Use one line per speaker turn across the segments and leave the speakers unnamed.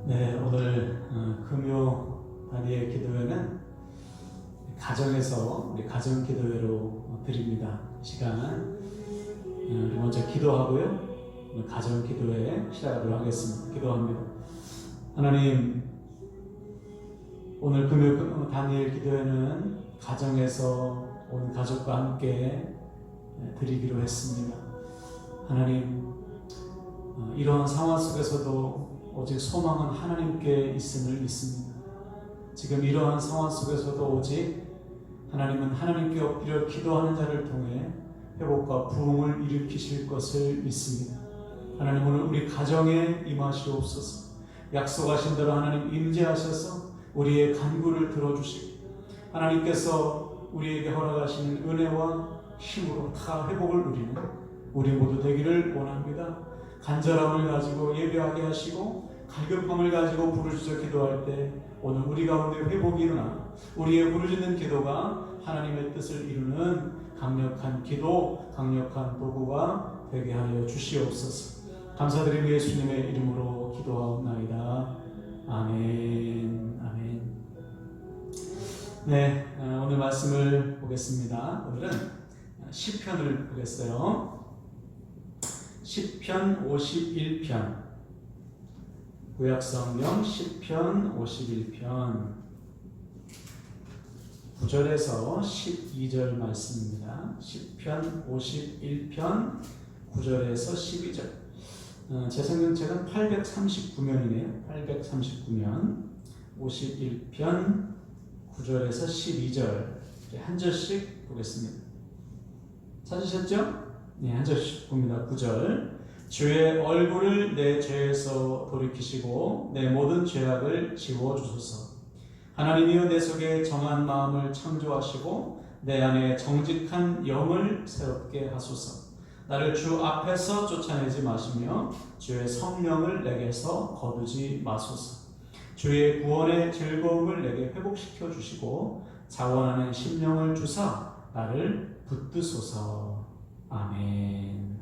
네, 오늘 금요 다니엘 기도회는 가정에서 우리 가정 기도회로 드립니다. 이 시간 우리 먼저 기도하고요. 오늘 가정 기도회 시작하도록 하겠습니다. 기도합니다. 하나님, 오늘 금요 다니엘 기도회는 가정에서 온 가족과 함께 드리기로 했습니다. 하나님, 이러한 상황 속에서도 오직 소망은 하나님께 있음을 믿습니다. 지금 이러한 상황 속에서도 오직 하나님은 하나님께 엎드려 기도하는 자를 통해 회복과 부흥을 일으키실 것을 믿습니다. 하나님, 오늘 우리 가정에 임하시옵소서. 약속하신 대로 하나님 임재하셔서 우리의 간구를 들어주시고 하나님께서 우리에게 허락하시는 은혜와 힘으로 다 회복을 누리는 우리 모두 되기를 원합니다. 간절함을 가지고 예배하게 하시고 갈급함을 가지고 부르짖어 기도할 때 오늘 우리 가운데 회복이 일어나 우리의 부르짖는 기도가 하나님의 뜻을 이루는 강력한 기도, 강력한 도구가 되게 하여 주시옵소서. 감사드리며 예수님의 이름으로 기도하옵나이다. 아멘. 아멘. 네, 오늘 말씀을 보겠습니다. 오늘은 시편을 보겠어요. 시편 51편, 구약성경 시편 51편 9절에서 12절 말씀입니다. 시편 51편 9절에서 12절. 제 성경책은 839면이네요. 839면 51편 9절에서 12절 한 절씩 보겠습니다. 찾으셨죠? 네, 한 절씩 봅니다. 9절. 주의 얼굴을 내 죄에서 돌이키시고 내 모든 죄악을 지워주소서. 하나님이여, 내 속에 정한 마음을 창조하시고 내 안에 정직한 영을 새롭게 하소서. 나를 주 앞에서 쫓아내지 마시며 주의 성령을 내게서 거두지 마소서. 주의 구원의 즐거움을 내게 회복시켜 주시고 자원하는 심령을 주사 나를 붙드소서. 아멘.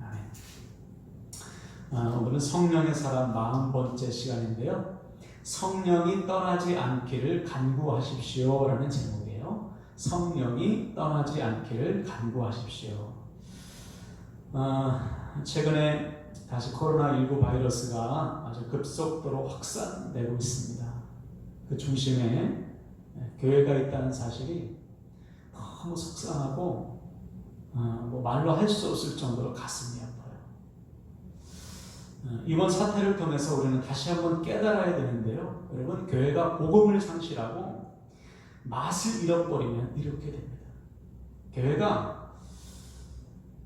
아멘. 오늘은 성령의 사람 40번째 시간인데요. 성령이 떠나지 않기를 간구하십시오 라는 제목이에요. 성령이 떠나지 않기를 간구하십시오. 최근에 다시 코로나19 바이러스가 아주 급속도로 확산되고 있습니다. 그 중심에 교회가 있다는 사실이 너무 속상하고 말로 할 수 없을 정도로 가슴이 아파요. 이번 사태를 통해서 우리는 다시 한번 깨달아야 되는데요. 여러분, 교회가 복음을 상실하고 맛을 잃어버리면 이렇게 됩니다. 교회가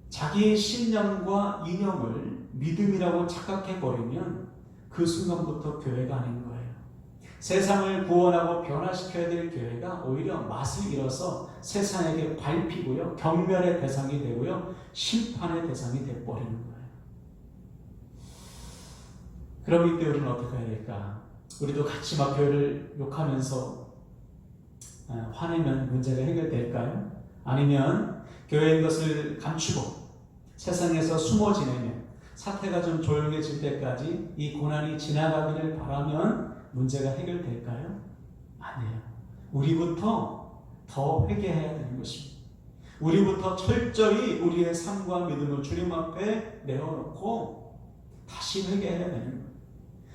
자기의 신념과 이념을 믿음이라고 착각해버리면 그 순간부터 교회가 아닌 거예요. 세상을 구원하고 변화시켜야 될 교회가 오히려 맛을 잃어서 세상에게 밟히고요, 경멸의 대상이 되고요, 심판의 대상이 되어버리는 거예요. 그럼 이때 우리는 어떻게 해야 될까? 우리도 같이 막 교회를 욕하면서 화내면 문제가 해결될까요? 아니면 교회인 것을 감추고 세상에서 숨어 지내면 사태가 좀 조용해질 때까지 이 고난이 지나가기를 바라면 문제가 해결될까요? 아니에요. 우리부터 더 회개해야 되는 것입니다. 우리부터 철저히 우리의 삶과 믿음을 주님 앞에 내어놓고 다시 회개해야 되는 거예요.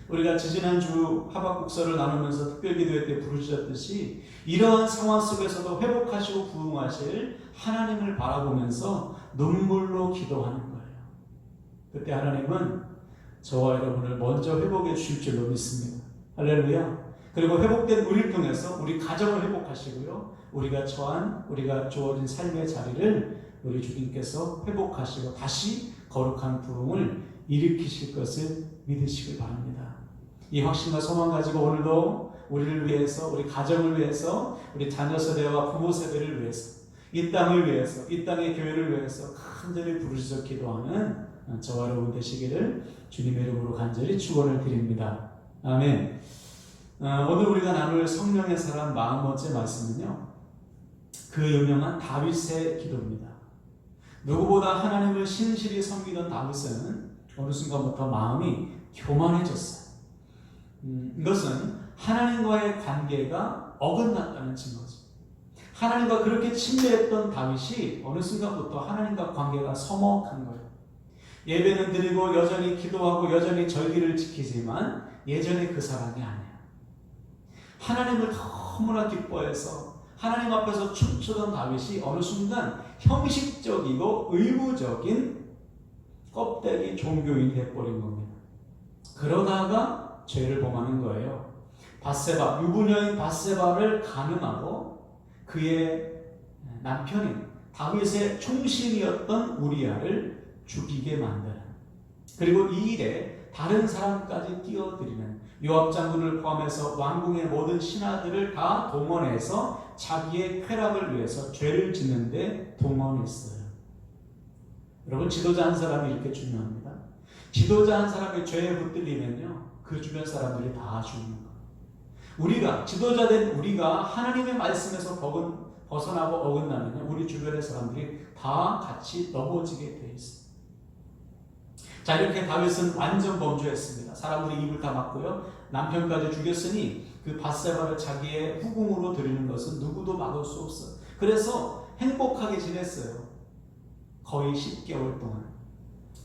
우리가 지지난주 하박국서를 나누면서 특별기도회 때 부르셨듯이 이러한 상황 속에서도 회복하시고 부흥하실 하나님을 바라보면서 눈물로 기도하는 거예요. 그때 하나님은 저와 여러분을 먼저 회복해 주실 줄로 믿습니다. 할렐루야. 그리고 회복된 우리를 통해서 우리 가정을 회복하시고요, 우리가 주어진 삶의 자리를 우리 주님께서 회복하시고 다시 거룩한 부흥을 일으키실 것을 믿으시길 바랍니다. 이 확신과 소망 가지고 오늘도 우리를 위해서, 우리 가정을 위해서, 우리 자녀 세대와 부모 세대를 위해서, 이 땅을 위해서, 이 땅의 교회를 위해서 간절히 부르짖어 기도하는 저와 여러분 되시기를 주님의 이름으로 간절히 축원을 드립니다. 아멘. 오늘 우리가 나눌 성령의 사람 40번째 말씀은요, 그 유명한 다윗의 기도입니다. 누구보다 하나님을 신실히 섬기던 다윗은 어느 순간부터 마음이 교만해졌어요. 이것은 하나님과의 관계가 어긋났다는 증거죠. 하나님과 그렇게 친밀했던 다윗이 어느 순간부터 하나님과 관계가 서먹한 거예요. 예배는 드리고 여전히 기도하고 여전히 절기를 지키지만 예전에 그 사람이 아니야. 하나님을 너무나 기뻐해서 하나님 앞에서 춤추던 다윗이 어느 순간 형식적이고 의무적인 껍데기 종교인이 돼버린 겁니다. 그러다가 죄를 범하는 거예요. 밧세바, 유부녀인 밧세바를 간음하고 그의 남편인 다윗의 충신이었던 우리아를 죽이게 만드는, 그리고 이 일에 다른 사람까지 끼어들이는, 요압 장군을 포함해서 왕궁의 모든 신하들을 다 동원해서 자기의 쾌락을 위해서 죄를 짓는 데 동원했어요. 여러분, 지도자 한 사람이 이렇게 중요합니다. 지도자 한 사람이 죄에 붙들리면요, 그 주변 사람들이 다 죽는 거예요. 우리가, 지도자된 우리가 하나님의 말씀에서 벗어나고 어긋나면요, 우리 주변의 사람들이 다 같이 넘어지게 돼 있어요. 자, 이렇게 다윗은 완전 범죄했습니다. 사람들이 입을 다 막고요, 남편까지 죽였으니 그 밧세바를 자기의 후궁으로 드리는 것은 누구도 막을 수 없어요. 그래서 행복하게 지냈어요. 거의 10개월 동안.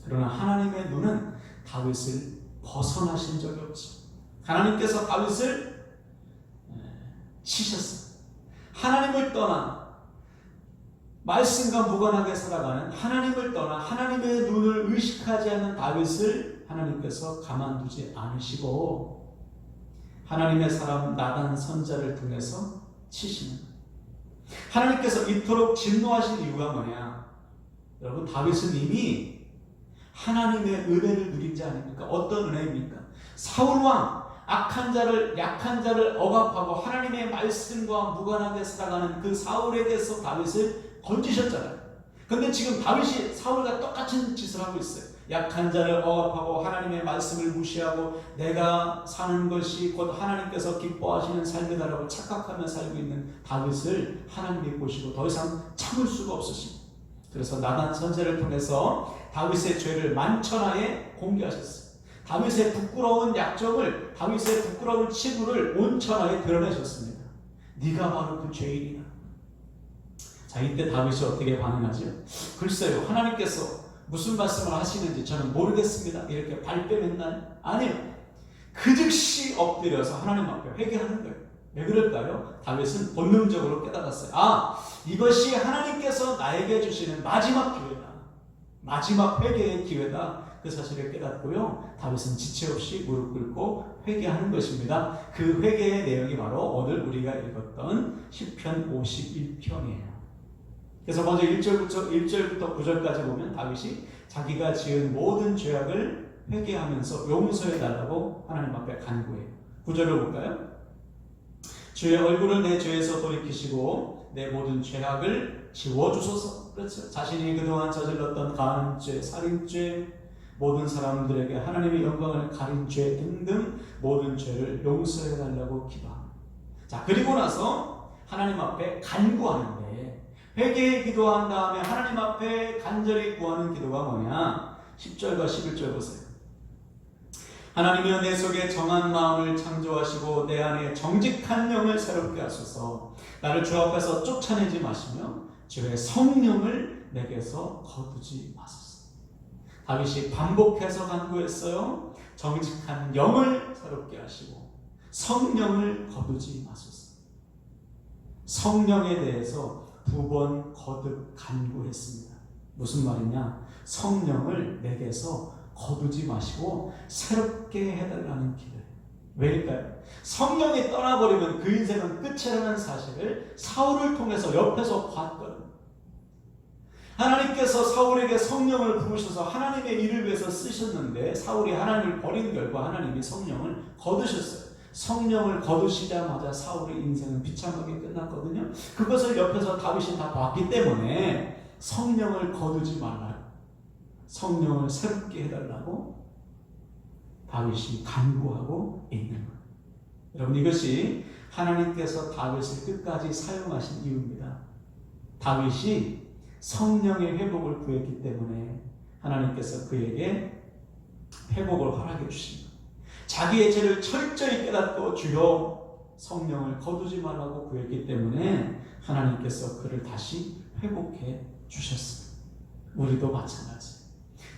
그러나 하나님의 눈은 다윗을 벗어나신 적이 없죠. 하나님께서 다윗을 치셨어요. 하나님을 떠나 말씀과 무관하게 살아가는, 하나님을 떠나 하나님의 눈을 의식하지 않는 다윗을 하나님께서 가만두지 않으시고 하나님의 사람 나단 선자를 통해서 치시는 거예요. 하나님께서 이토록 진노하신 이유가 뭐냐? 여러분, 다윗은 이미 하나님의 은혜를 누린 자 아닙니까? 어떤 은혜입니까? 사울왕, 악한 자를, 약한 자를 억압하고 하나님의 말씀과 무관하게 살아가는 그 사울에게서 다윗을 건지셨잖아요. 근데 지금 다윗이 사울과 똑같은 짓을 하고 있어요. 약한 자를 억압하고 하나님의 말씀을 무시하고 내가 사는 것이 곧 하나님께서 기뻐하시는 삶이다라고 착각하며 살고 있는 다윗을 하나님이 보시고 더 이상 참을 수가 없으십니다. 그래서 나단 선지자를 통해서 다윗의 죄를 만천하에 공개하셨어요. 다윗의 부끄러운 약점을, 다윗의 부끄러운 치부를 온천하에 드러내셨습니다. 네가 바로 그 죄인이다. 자, 이때 다윗이 어떻게 반응하죠? 글쎄요, 하나님께서 무슨 말씀을 하시는지 저는 모르겠습니다. 이렇게 발뺌한 날 아니요. 그 즉시 엎드려서 하나님 앞에 회개하는 거예요. 왜 그럴까요? 다윗은 본능적으로 깨달았어요. 아, 이것이 하나님께서 나에게 주시는 마지막 기회다. 마지막 회개의 기회다. 그 사실을 깨닫고요, 다윗은 지체 없이 무릎 꿇고 회개하는 것입니다. 그 회개의 내용이 바로 오늘 우리가 읽었던 시편 51편이에요. 그래서 먼저 1절부터 9절까지 보면 다윗이 자기가 지은 모든 죄악을 회개하면서 용서해 달라고 하나님 앞에 간구해요. 9절을 볼까요? 주의 얼굴을 내 죄에서 돌이키시고 내 모든 죄악을 지워주소서. 그렇죠. 자신이 그동안 저질렀던 간음죄, 살인죄, 모든 사람들에게 하나님의 영광을 가린 죄 등등 모든 죄를 용서해 달라고 기도합니다. 자, 그리고 나서 하나님 앞에 간구하는데, 회개의 기도한 다음에 하나님 앞에 간절히 구하는 기도가 뭐냐? 10절과 11절 보세요. 하나님이여, 내 속에 정한 마음을 창조하시고 내 안에 정직한 영을 새롭게 하소서. 나를 주 앞에서 쫓아내지 마시며 주의 성령을 내게서 거두지 마소서. 다윗이 반복해서 간구했어요. 정직한 영을 새롭게 하시고 성령을 거두지 마소서. 성령에 대해서 2번 거듭 간구했습니다. 무슨 말이냐? 성령을 내게서 거두지 마시고 새롭게 해달라는 기도예요. 왜일까요? 성령이 떠나버리면 그 인생은 끝이라는 사실을 사울을 통해서 옆에서 봤거든요. 하나님께서 사울에게 성령을 부으셔서 하나님의 일을 위해서 쓰셨는데 사울이 하나님을 버린 결과 하나님이 성령을 거두셨어요. 성령을 거두시자마자 사울의 인생은 비참하게 끝났거든요. 그것을 옆에서 다윗이 다 봤기 때문에 성령을 거두지 말라고, 성령을 새롭게 해달라고 다윗이 간구하고 있는 거예요. 여러분, 이것이 하나님께서 다윗을 끝까지 사용하신 이유입니다. 다윗이 성령의 회복을 구했기 때문에 하나님께서 그에게 회복을 허락해 주십니다. 자기의 죄를 철저히 깨닫고 주여 성령을 거두지 말라고 구했기 때문에 하나님께서 그를 다시 회복해 주셨습니다. 우리도 마찬가지.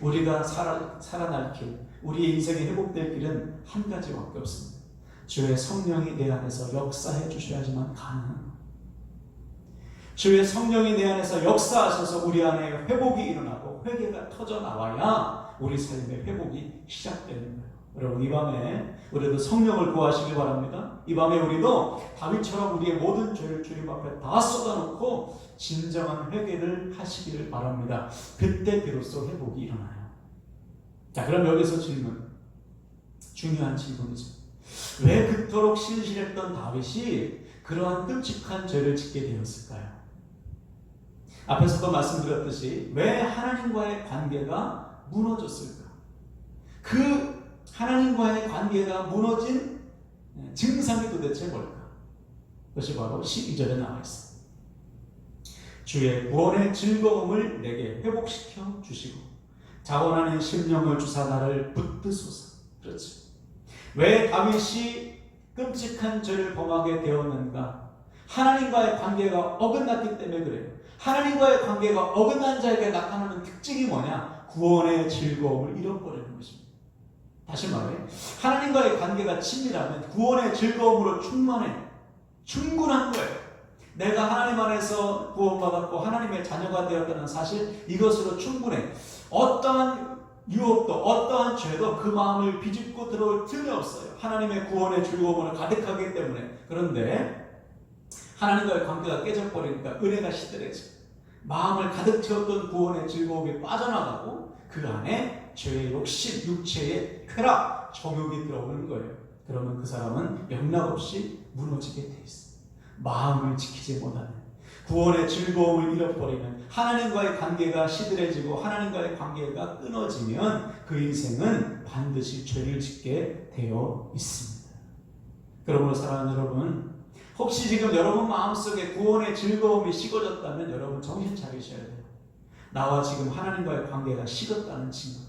우리가 살아날 길, 우리의 인생이 회복될 길은 한 가지밖에 없습니다. 주의 성령이 내 안에서 역사해 주셔야지만 가능한 겁니다. 주의 성령이 내 안에서 역사하셔서 우리 안에 회복이 일어나고 회개가 터져 나와야 우리 삶의 회복이 시작되는 거예요. 여러분, 이 밤에 우리도 성령을 구하시기 바랍니다. 이 밤에 우리도 다윗처럼 우리의 모든 죄를 주님 앞에 다 쏟아놓고 진정한 회개를 하시기를 바랍니다. 그때 비로소 회복이 일어나요. 자, 그럼 여기서 중요한 질문이죠. 왜 그토록 신실했던 다윗이 그러한 끔찍한 죄를 짓게 되었을까요? 앞에서도 말씀드렸듯이 왜 하나님과의 관계가 무너졌을까? 그 하나님과의 관계가 무너진 증상이 도대체 뭘까? 그것이 바로 12절에 나와 있습니다. 주의 구원의 즐거움을 내게 회복시켜 주시고 자원하는 심령을 주사 나를 붙드소서. 그렇죠. 왜 다윗이 끔찍한 죄를 범하게 되었는가? 하나님과의 관계가 어긋났기 때문에 그래요. 하나님과의 관계가 어긋난 자에게 나타나는 특징이 뭐냐? 구원의 즐거움을 잃어버리는 것입니다. 다시 말해, 하나님과의 관계가 친밀하면 구원의 즐거움으로 충분한 거예요. 내가 하나님 안에서 구원받았고 하나님의 자녀가 되었다는 사실, 이것으로 충분해. 어떠한 유혹도 어떠한 죄도 그 마음을 비집고 들어올 틈이 없어요. 하나님의 구원의 즐거움으로 가득하기 때문에. 그런데 하나님과의 관계가 깨져버리니까 은혜가 시들해져. 마음을 가득 채웠던 구원의 즐거움이 빠져나가고 그 안에 죄의 욕심, 육체의 쾌락, 정욕이 들어오는 거예요. 그러면 그 사람은 영락없이 무너지게 돼 있어요. 마음을 지키지 못하는, 구원의 즐거움을 잃어버리면, 하나님과의 관계가 시들해지고 하나님과의 관계가 끊어지면 그 인생은 반드시 죄를 짓게 되어 있습니다. 그러므로 사랑하는 여러분, 혹시 지금 여러분 마음속에 구원의 즐거움이 식어졌다면 여러분 정신 차리셔야 돼요. 나와 지금 하나님과의 관계가 식었다는 증거,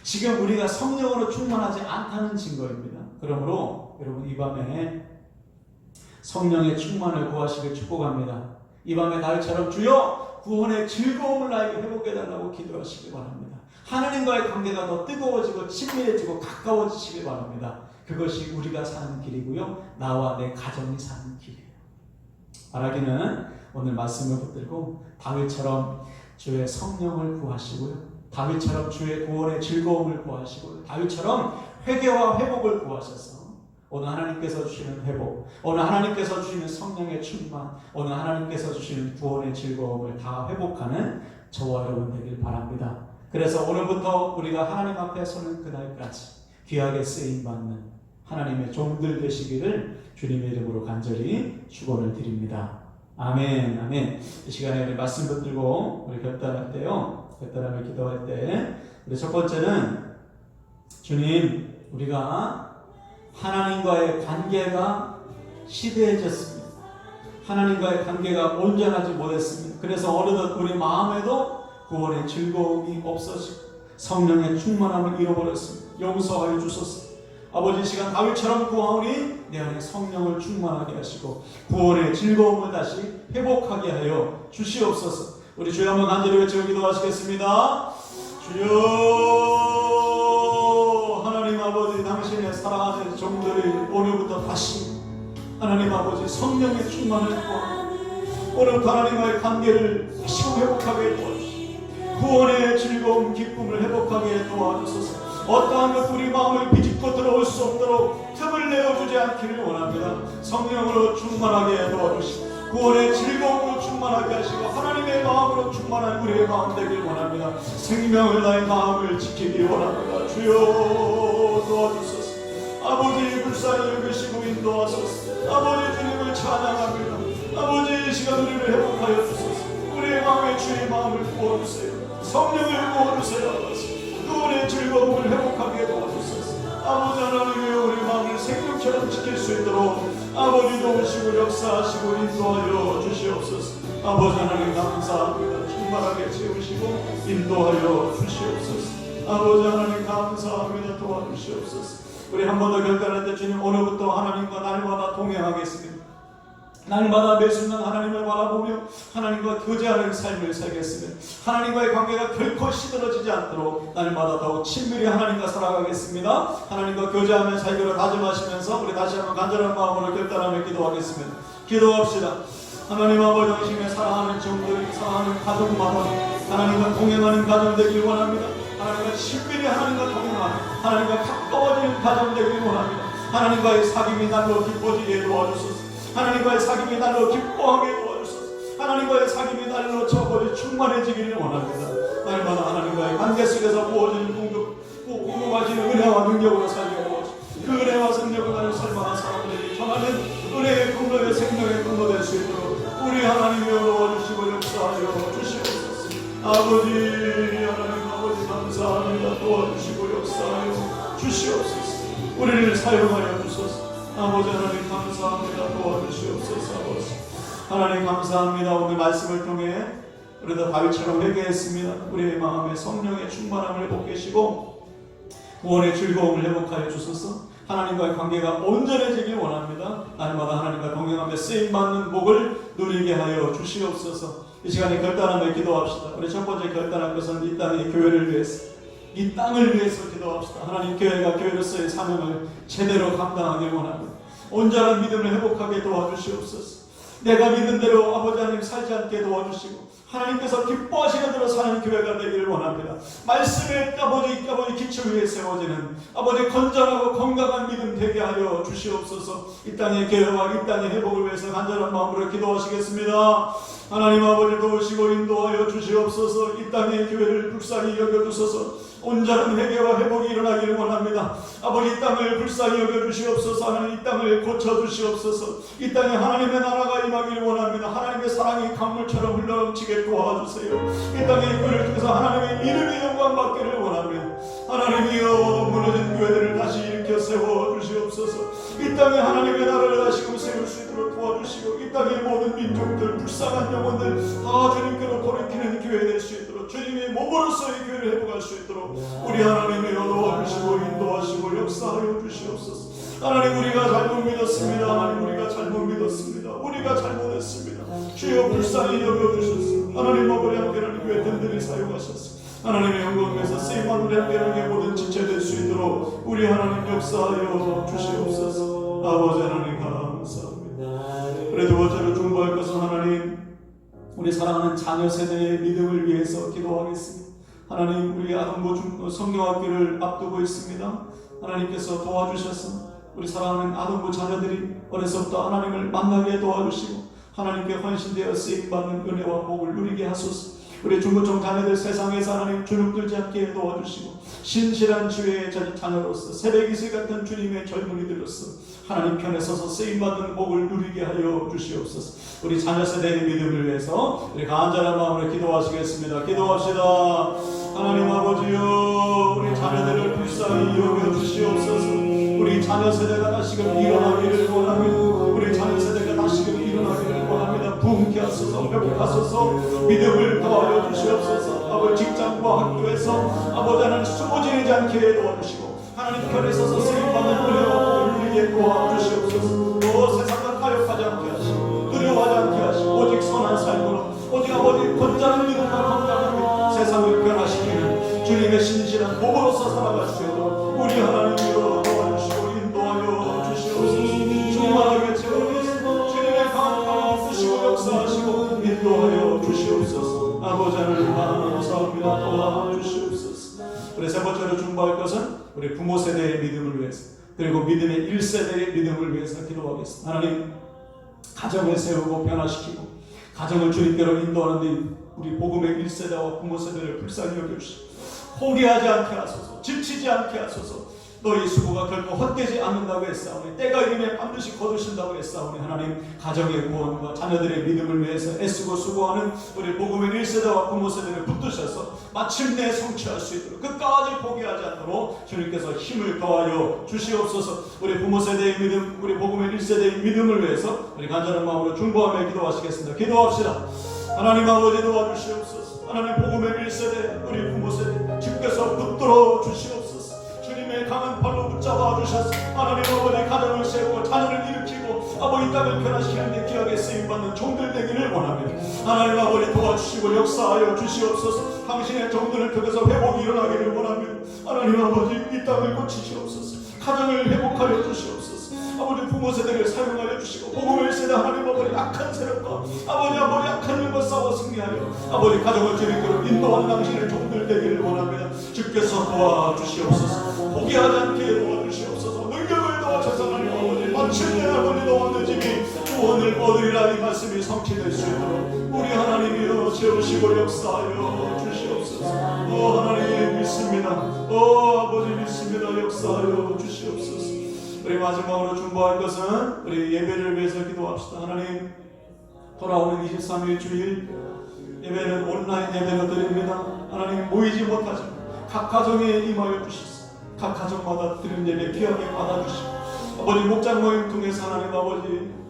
지금 우리가 성령으로 충만하지 않다는 증거입니다. 그러므로 여러분, 이 밤에 성령의 충만을 구하시길 축복합니다. 이 밤에 다윗처럼 주여 구원의 즐거움을 나에게 회복해달라고 기도하시기 바랍니다. 하나님과의 관계가 더 뜨거워지고 친밀해지고 가까워지시기 바랍니다. 그것이 우리가 사는 길이고요, 나와 내 가정이 사는 길이에요. 바라기는 오늘 말씀을 붙들고 다윗처럼 주의 성령을 구하시고요, 다윗처럼 주의 구원의 즐거움을 구하시고요, 다윗처럼 회개와 회복을 구하셔서 오늘 하나님께서 주시는 회복, 오늘 하나님께서 주시는 성령의 충만, 오늘 하나님께서 주시는 구원의 즐거움을 다 회복하는 저와 여러분 되길 바랍니다. 그래서 오늘부터 우리가 하나님 앞에 서는 그날까지 귀하게 쓰임받는 하나님의 종들 되시기를 주님의 이름으로 간절히 축원을 드립니다. 아멘, 아멘. 이 시간에 우리 말씀 붙들고 우리 결단할 때요, 결단함을 기도할 때 우리 첫 번째는 주님, 우리가 하나님과의 관계가 시대해졌습니다. 하나님과의 관계가 온전하지 못했습니다. 그래서 어느덧 우리 마음에도 구원의 즐거움이 없어지고 성령의 충만함을 잃어버렸습니다. 용서하여 주소서. 아버지, 시간 다윗처럼 구하오니 내 안에 성령을 충만하게 하시고 구원의 즐거움을 다시 회복하게 하여 주시옵소서. 우리 주여 한번 간절히 외쳐 기도하시겠습니다. 주여, 하나님 아버지, 당신의 사랑하는 종들이 오늘부터 다시 하나님 아버지 성령의 충만을 구하고 오늘부터 하나님과의 관계를 다시 회복하게 도와주시고 구원의 즐거움, 기쁨을 회복하게 도와주소서. 어떠한 것도 우리 마음을 비집고 들어올 수 없도록 틈을 내어주지 않기를 원합니다. 성령으로 충만하게 도와주시고 구원의 즐거움으로 충만하게 하시고 하나님의 마음으로 충만한 우리의 마음 되길 원합니다. 생명을 다해 마음을 지키길 원합니다. 주여 도와주소서. 아버지, 불쌍히 여기시고 인도하소서. 아버지, 주님을 찬양합니다. 아버지, 이 시간 우리를 회복하여 주소서. 우리의 마음에 주의 마음을 부어주세요. 성령을 부어주세요. 구원의 즐거움을 회복하게 도와주소서. 아버지 하나님의 우리 마음을 생명처럼 지킬 수 있도록 아버지 도우시고 역사하시고 인도하여 주시옵소서. 아버지 하나님 감사합니다. 충만하게 채우시고 인도하여 주시옵소서. 아버지 하나님 감사합니다. 도와주시옵소서. 우리 한 번 더 결단할 때 주님 오늘부터 하나님과 날마다 동행하겠습니다. 날마다 매 순간 하나님을 바라보며 하나님과 교제하는 삶을 살겠으며 하나님과의 관계가 결코 시들어지지 않도록 날마다 더욱 친밀히 하나님과 살아가겠습니다. 하나님과 교제하며 살기로 다짐하시면서 우리 다시 한번 간절한 마음으로 결단하며 기도하겠습니다. 기도합시다. 하나님 아버지, 당신의 사랑하는 종들이, 사랑하는 가족마다 하나님과 동행하는 가정 되길 원합니다. 하나님과 친밀히 하나님과 동행하는, 하나님과 가까워지는 가정 되길 원합니다. 하나님과의 사귐이 날로 깊어지게 도와주소서. 하나님과의 사귐이 날로 기뻐하게 도와주소서. 하나님과의 사귐이 날로 저버리 충만해지기를 원합니다. 날마다 하나님과의 관계 속에서 부어지는 궁금하시는 은혜와 능력으로 살게 도와주시고 그 은혜와 능력을 가지고 살만한 사람들에게 전하는 은혜의 공로의 생명의 공로 될 수 있도록 우리 하나님이여 도와주시고 역사하여 주시옵소서. 아버지 하나님 아버지 감사합니다. 도와주시고 역사하여 주시옵소서. 우리를 사용하여 주소서. 아버지 하나님 감사합니다. 도와주시옵소서. 아버지 하나님 감사합니다. 오늘 말씀을 통해 우리도 다윗처럼 회개했습니다. 우리의 마음에 성령의 충만함을 회복하시고 구원의 즐거움을 회복하여 주소서. 하나님과의 관계가 온전해지길 원합니다. 날마다 하나님과 동행하며 쓰임받는 복을 누리게 하여 주시옵소서. 이 시간에 결단하며 기도합시다. 우리 첫 번째 결단할 것은 이 땅의 교회를 위해서, 이 땅을 위해서 기도합시다. 하나님 교회가 교회로서의 사명을 제대로 감당하길 원합니다. 온전한 믿음을 회복하게 도와주시옵소서. 내가 믿은 대로 아버지 하나님 살지 않게 도와주시고 하나님께서 기뻐하시는 대로 사는 교회가 되기를 원합니다. 말씀에 아버지 기초 위에 세워지는 아버지 건전하고 건강한 믿음 되게 하여 주시옵소서. 이 땅의 교회와 이 땅의 회복을 위해서 간절한 마음으로 기도하시겠습니다. 하나님 아버지 도우시고 인도하여 주시옵소서. 이 땅의 교회를 불쌍히 여겨주소서. 온전한 회개와 회복이 일어나기를 원합니다. 아버지 이 땅을 불쌍히 여겨주시옵소서. 하나님 이 땅을 고쳐주시옵소서. 이 땅에 하나님의 나라가 임하기를 원합니다. 하나님의 사랑이 강물처럼 흘러넘치게 도와주세요. 이 땅의 교회를 통해서 하나님의 이름이 영광받기를 원합니다. 하나님이여 무너진 교회들을 다시 일으켜 세워주시옵소서. 이 땅에 하나님의 나라를 다시금 세울 수 있도록 도와주시고 이 땅의 모든 민족들 불쌍한 영혼들 다 주님께로 돌이키는 교회 될 수 있도록 주님의 몸으로서의 교회를 회복할 수 있도록 우리 하나님이여 도와주시고 인도하시고 역사하여 주시옵소서. 하나님 우리가 잘못 믿었습니다. 하나님 우리가 잘못 믿었습니다. 우리가 잘못했습니다. 주여 불쌍히 여겨주셨습니다. 하나님 아버지 함께하는 교회 든든히 사용하셨습니다. 하나님의 영광에서 쓰임만 우리 함께하는 모든 지체될 수 있도록 우리 하나님 역사하여 주시옵소서. 아버지 하나님 감사합니다. 그래도 번째로 중보할 것은 하나님 우리 사랑하는 자녀 세대의 믿음을 위해서 기도하겠습니다. 하나님 우리 아동부 성경학교를 앞두고 있습니다. 하나님께서 도와주셔서 우리 사랑하는 아동부 자녀들이 어려서부터 하나님을 만나게 도와주시고 하나님께 헌신되어 쓰임받는 은혜와 복을 누리게 하소서. 우리 중고청 자녀들 세상에서 하나님 주눅들지 않게 도와주시고 신실한 주의 자녀로서 새벽이슬 같은 주님의 젊은이들로서 하나님 편에 서서 쓰임받는 복을 누리게 하여 주시옵소서. 우리 자녀 세대의 믿음을 위해서 우리 간절한 마음으로 기도하시겠습니다. 기도합시다. 하나님 아버지여 우리 자녀들을 불쌍히 여겨 주시옵소서. 우리 자녀 세대가 다시금 일어나기를 원합니다. 우리 자녀 세대가 다시금 일어나기를 원합니다. 부흥케 하소서. 회복하소서. 믿음을 더하여 주시옵소서. 아버지 직장과 학교에서 아버지 하나님 숨어지지 않게 도와주시고 하나님 편에 서서 쓰임받는 은혜와 복을 누리게 도와주시옵소서. 세상과 타협하지 않게 하시고 두려워하지 않게 하시고 오직 선한 삶으로 오직 아버지 건전한 믿음과 건강한 믿음 세상을 변화시키는 주님의 신실한 복으로서 살아갈 수 있도록 우리 하나님이여 도와주시고 인도하여 주시옵소서. 충만하게 채워주시고 주님의 강한 마음 부시고 역사하시고 인도하여 주시옵소서. 아버지 하나님 감사합니다. 도와주시옵소서. 우리 세 번째로 중보할 것은 우리 부모 세대의 믿음을 위해서 그리고 믿음의 1세대의 믿음을 위해서 기도하겠습니다. 하나님 가정을 세우고 변화시키고 가정을 주님께로 인도하는 우리 복음의 1세대와 부모 세대를 불쌍히 여겨주시고 포기하지 않게 하소서. 지치지 않게 하소서. 너희 수고가 결코 헛되지 않는다고 했사오니 때가 이르면 반드시 거두신다고 했사오니 하나님 가정의 구원과 자녀들의 믿음을 위해서 애쓰고 수고하는 우리 복음의 1세대와 부모 세대를 붙드셔서 마침내 성취할 수 있도록 끝까지 포기하지 않도록 주님께서 힘을 더하여 주시옵소서. 우리 부모 세대의 믿음, 우리 복음의 1세대의 믿음을 위해서 우리 간절한 마음으로 중보하며 기도하시겠습니다. 기도합시다. 하나님 아버지 도와주시옵소서. 하나님 복음의 1세대 우리 부모 세대 주께서 붙들어 주시옵소서. 주님의
강한 팔로 붙잡아 주셔서 하나님 아버지 가정을 세우고 자녀를 일으키고 아버지 땅을 변화시키는 데 귀하게 쓰임받는 종들 되기를 원합니다. 하나님 아버지 도와주시고 역사하여 주시옵소서. 당신의 종들을 통해서 회복이 일어나기를 원합니다. 하나님 아버지 이 땅을 고치시옵소서. 가정을 회복하여 주시옵소서. 아버지 부모 세대를 사용하여 주시고 복음을 세대 하나님 아버지 악한 세력과 아버지 악한 일과 싸워 승리하여 아버지 가정을 주님께로 인도하는 당신의 종들 되기를 원합니다. 주께서 도와주시옵소서. 포기하지 않게 도와주시옵소서. 능력을 도와주셔서 하나님 아버지 마침내 아버지 너와 내 집이 구원을 얻으리라 이 말씀이 성취될 수 있도록 우리 하나님이여 채우시고 역사하여 주시옵소서. 하나님 믿습니다. 아버지 믿습니다. 역사하여 주시옵소서. 우리 마지막으로 중보할 것은 우리 예배를 위해서 기도합시다. 하나님 돌아오는 23일 주일 예배는 온라인 예배로 드립니다. 하나님 모이지 못하지만 각 가정에 임하여 주시소. 각 가정마다 드린 예배 귀하게 받아주시고 아버지 목장 모임 통해서 하나님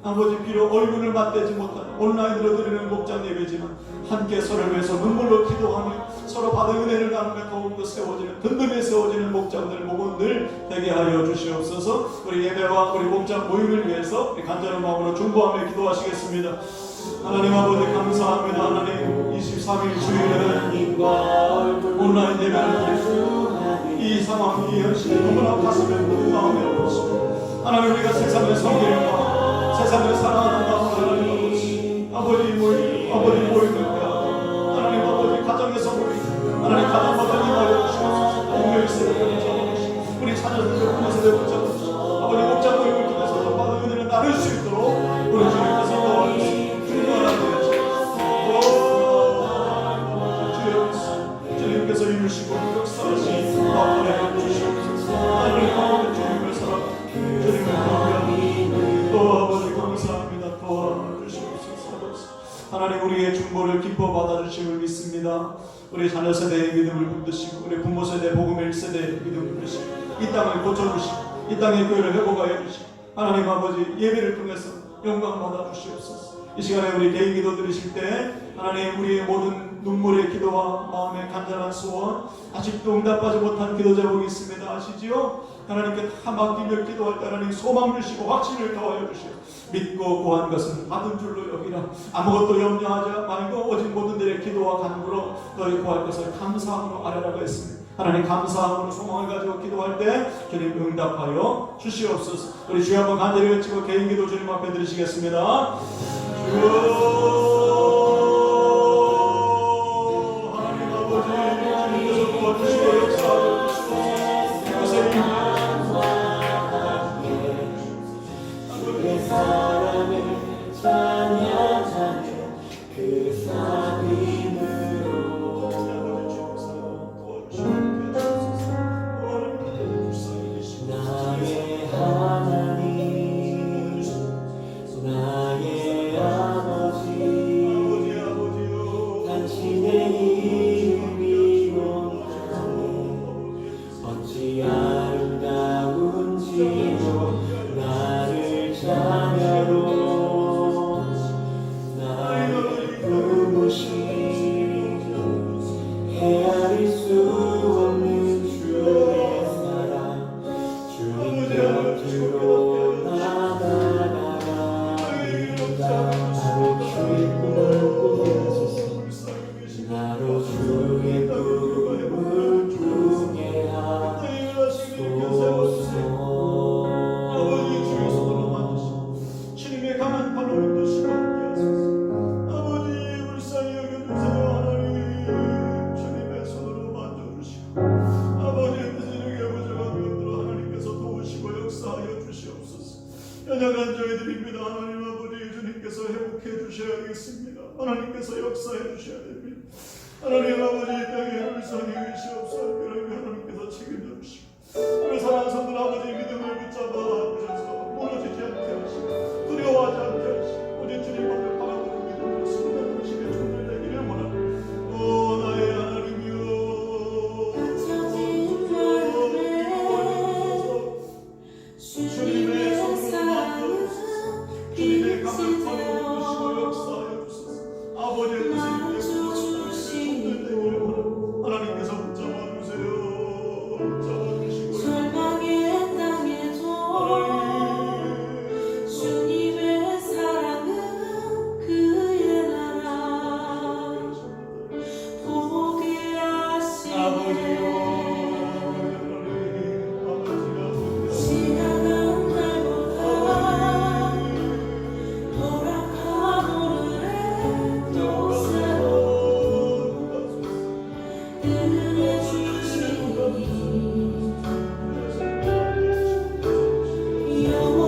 아버지 비록 얼굴을 맞대지 못하는 온라인으로 드리는 목장 예배지만 함께 서로를 위해서 눈물로 기도하며 서로 받은 은혜를 나누며 더욱더 세워지는 든든히 세워지는 목장들 목원들 되게 하여 주시옵소서. 우리 예배와 우리 목장 모임을 위해서 우리 간절한 마음으로 중보하며 기도하시겠습니다. 하나님 아버지 감사합니다. 하나님 23일 주일에는 온라인 예배를 드리고 이 상황 이 현실이 너무나 가슴에 묻은 마음이 없습니다. 하나님 우리가 세상을 섬기는 마음 세상을 사랑하는 마음 아버지 모이는 때 하나님 아버지 가정에서 모이고 하나님 가정마다 임하여 주시옵소서. 공교육 세대를 붙잡아주시고 우리 자녀들을 부모 세대를 붙잡아주시고 아버지 목장 모임을 통해서 받은 은혜를 나눌 수 있도록 우리 주님께서 도와주시고 주님께서 이루시고 역사하시고 나타내 주시옵소서. 하나님 아버지 주님을 사랑하고 주님을 경배하고 또 아버지 감사합니다. 도와주시옵소서. 하나님 우리의 중보를 기뻐 받아주심을 믿습니다. 우리 자녀 세대의 믿음을 붙드시고 우리 부모 세대 복음 1세대의 믿음을 붙드시고 이 땅을 고쳐주시고 이 땅의 교회를 회복하여 주시고 하나님 아버지 예배를 통해서 영광 받아주시옵소서. 이 시간에 우리 개인 기도 드리실 때 하나님 우리의 모든 눈물의 기도와 마음의 간절한 소원 아직도 응답하지 못한 기도 제목이 있습니다. 아시지요? 하나님께 다 맡기며 기도할 때 하나님 소망 주시고 확신을 더하여 주시고 믿고 구한 것은 받은 줄로 여기라. 아무것도 염려하지 말고 오직 모든 들의 기도와 간구로 너희 구할 것을 감사함으로 아뢰라고 했습니다. 하나님 감사함으로 소망을 가지고 기도할 때 주님 응답하여 주시옵소서. 우리 주여 한번 간절히 외치고 개인 기도 주님 앞에 드리시겠습니다. 주여 하나님 아버지 주님께서 도와주시고 역사하여 주시옵소서. 이것에
사랑을 찬양하며 그 삶으로 나의 하나님 나의 아버지 당신의 이름이 높다니 어찌 아름다운지요 나를 자녀로 나를 부으신 헤아릴 수 없는 주의 사랑 주님 곁으로 나아가리다. 나로 주의 꿈을 꾸소서. 나로 주의 꿈을 꾸게 하소서.
주님의 강한 팔로 붙드시고 함께 하소서. 아버지 불쌍히 여겨주세요. 하나님 주님의 손으로 만져주시고 아버지 뜻을 부족한 것들로 하나님께서 도우시고 역사하여 주시옵소서. 연약한 저희들입니다. 하나님 아버지 주님께서 회복해 주셔야겠습니다. 하나님께서 역사해 주셔야 됩니다. 하나님 아버지 땅에 불쌍히 계시옵소서. 그러면 하나님께서 책임져 주시고 우리 사랑하는 성도 아버지 믿음을 붙잡아 주셔서 무너지지 않게 하시고 두려워하지 않게 하시고 오직 주님만을 바라보는 믿음으로 승리하는 주님의 종들 되기를 원합니다. 오 나의 하나님이여 주님의 손으로 만져주소서. 주님의 강을 팔로 붙드시고 역사하여 주소서. 아버지의 뜻을 이루어 주님의 종들 되기를 원합니다. 하나님께서 붙잡아 주세요. 붙잡아 주시고
영원히